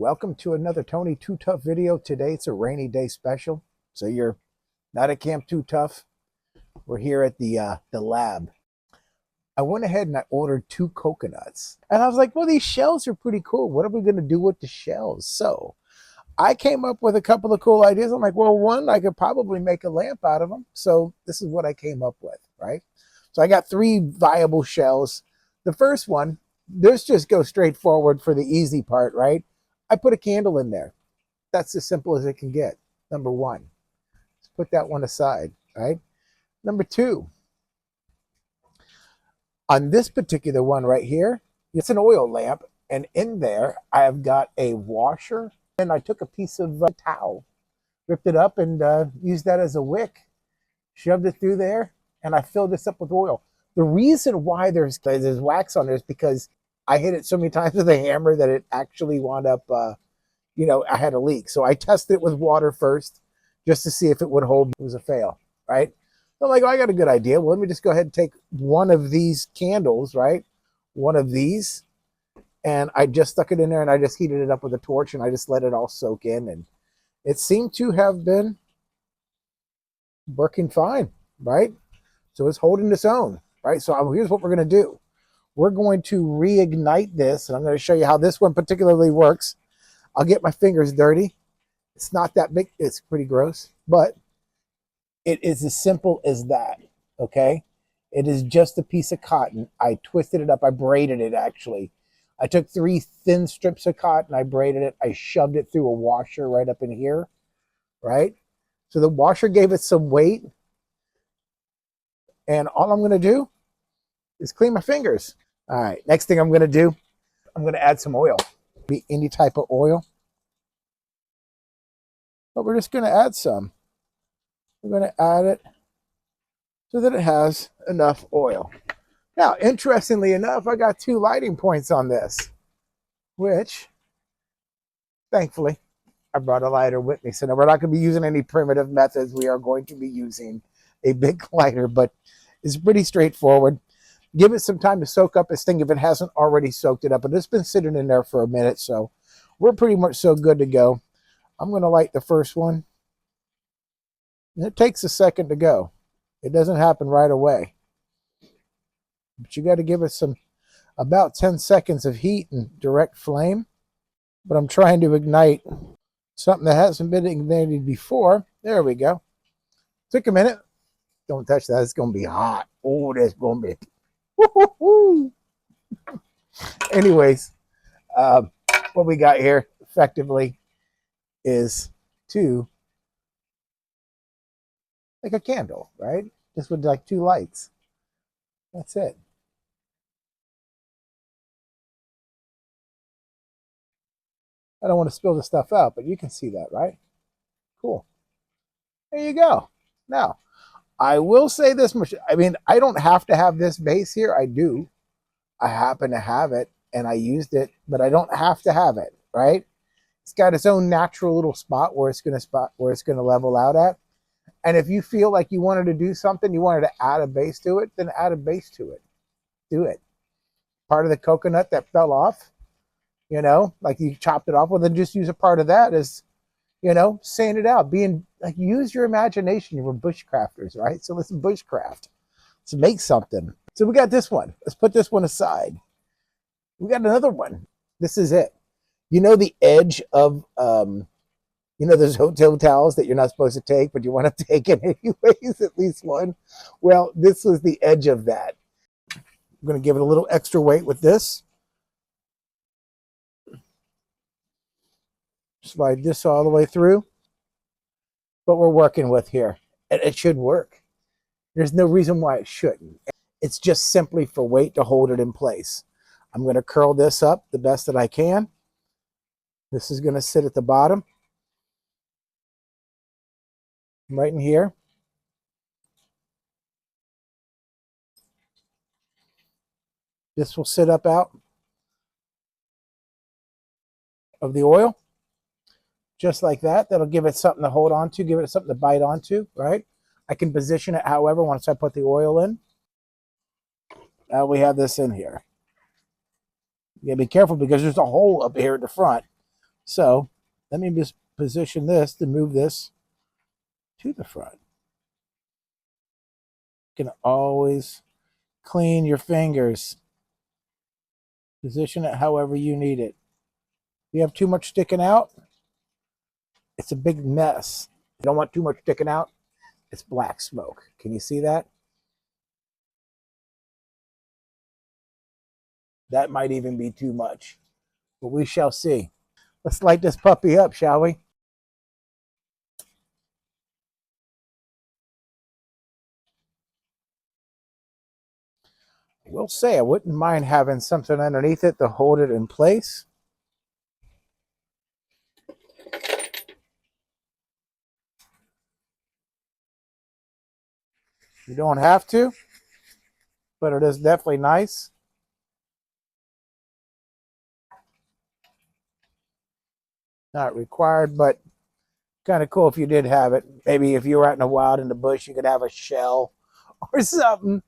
Welcome to another Tony Too Tough video. Today it's a rainy day special, so you're not at Camp Too Tough. We're here at the lab. I went ahead and I ordered 2 coconuts, and I was like, well, these shells are pretty cool. What are we going to do with the shells? So I came up with a couple of cool ideas. I'm like, well, one, I could probably make a lamp out of them. So this is what I came up with, right? So I got 3 viable shells. The first one, let's just go straight forward for the easy part, right? I put a candle in there. That's as simple as it can get. Number one. Let's put that one aside, right? Number 2. On this particular one right here, it's an oil lamp. And in there, I have got a washer. And I took a piece of towel, ripped it up, and used that as a wick. Shoved it through there, and I filled this up with oil. The reason why there's wax on there is because I hit it so many times with a hammer that it actually wound up, I had a leak. So I tested it with water first just to see if it would hold. It was a fail, right? So I'm like, oh, I got a good idea. Well, let me just go ahead and take one of these candles, right? One of these. And I just stuck it in there and I just heated it up with a torch and I just let it all soak in. And it seemed to have been working fine, right? So it's holding its own, right? So here's what we're going to do. We're going to reignite this, and I'm going to show you how this one particularly works. I'll get my fingers dirty. It's not that big. It's pretty gross, but it is as simple as that, okay? It is just a piece of cotton. I twisted it up. I braided it, actually. I took 3 thin strips of cotton. I braided it. I shoved it through a washer right up in here, right? So the washer gave it some weight, and all I'm going to do is clean my fingers. All right, next thing I'm going to do, I'm going to add some oil. Be any type of oil. But we're just going to add some. We're going to add it so that it has enough oil. Now, interestingly enough, I got 2 lighting points on this, which, thankfully, I brought a lighter with me. So now we're not going to be using any primitive methods. We are going to be using a big lighter, but it's pretty straightforward. Give it some time to soak up this thing if it hasn't already soaked it up. But it's been sitting in there for a minute, so we're pretty much so good to go. I'm going to light the first one. And it takes a second to go. It doesn't happen right away. But you got to give it about 10 seconds of heat and direct flame. But I'm trying to ignite something that hasn't been ignited before. There we go. Took a minute. Don't touch that. It's going to be hot. Oh, that's going to be... Woo-hoo-hoo. Anyways, what we got here effectively is like a candle, right? Just with like 2 lights. That's it. I don't want to spill the stuff out, but you can see that, right? Cool. There you go. Now, I will say this much. I mean, I don't have to have this base here. I do. I happen to have it, and I used it, but I don't have to have it, right? It's got its own natural little spot where it's going to level out at. And if you feel like you wanted to do something, you wanted to add a base to it, then add a base to it. Do it. Part of the coconut that fell off, like you chopped it off, well, then just use a part of that as, sand it out. Use your imagination. You were bushcrafters, right? So let's bushcraft. Let's make something. So we got this one. Let's put this one aside. We got another one. This is it. The edge of, those hotel towels that you're not supposed to take, but you want to take it anyways, at least one. Well, this was the edge of that. I'm going to give it a little extra weight with this. Slide this all the way through. What we're working with here. And it should work. There's no reason why it shouldn't. It's just simply for weight to hold it in place. I'm going to curl this up the best that I can. This is going to sit at the bottom. Right in here. This will sit up out of the oil. Just like that. That'll give it something to hold on to, give it something to bite onto, right? I can position it however once I put the oil in. Now we have this in here. You gotta be careful because there's a hole up here at the front. So let me just position this to move this to the front. You can always clean your fingers. Position it however you need it. If you have too much sticking out, it's a big mess. You don't want too much sticking out. It's black smoke. Can you see that? That might even be too much, but we shall see. Let's light this puppy up, shall we? I will say I wouldn't mind having something underneath it to hold it in place. You don't have to, but it is definitely nice. Not required, but kind of cool if you did have it. Maybe if you were out in the wild in the bush, you could have a shell or something.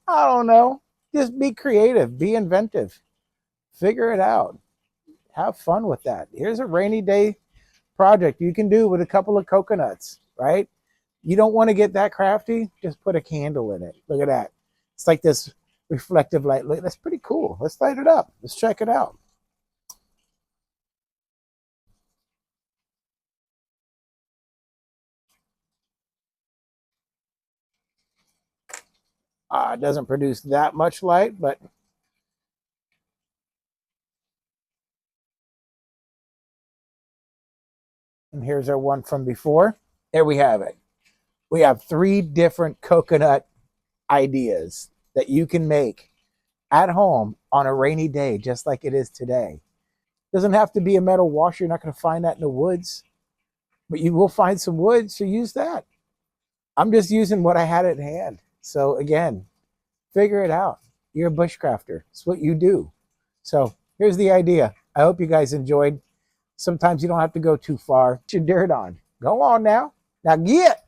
I don't know. Just be creative, be inventive, figure it out, have fun with that. Here's a rainy day project you can do with a couple of coconuts, right? You don't want to get that crafty, just put a candle in it. Look at that. It's like this reflective light. Look, that's pretty cool. Let's light it up. Let's check it out. It doesn't produce that much light, but and here's our one from before. There we have it. We have 3 different coconut ideas that you can make at home on a rainy day, just like it is today. Doesn't have to be a metal washer. You're not going to find that in the woods, but you will find some wood, so use that. I'm just using what I had at hand. So again, figure it out. You're a bushcrafter. It's what you do. So here's the idea. I hope you guys enjoyed. Sometimes you don't have to go too far. Put your dirt on. Go on now. Now get.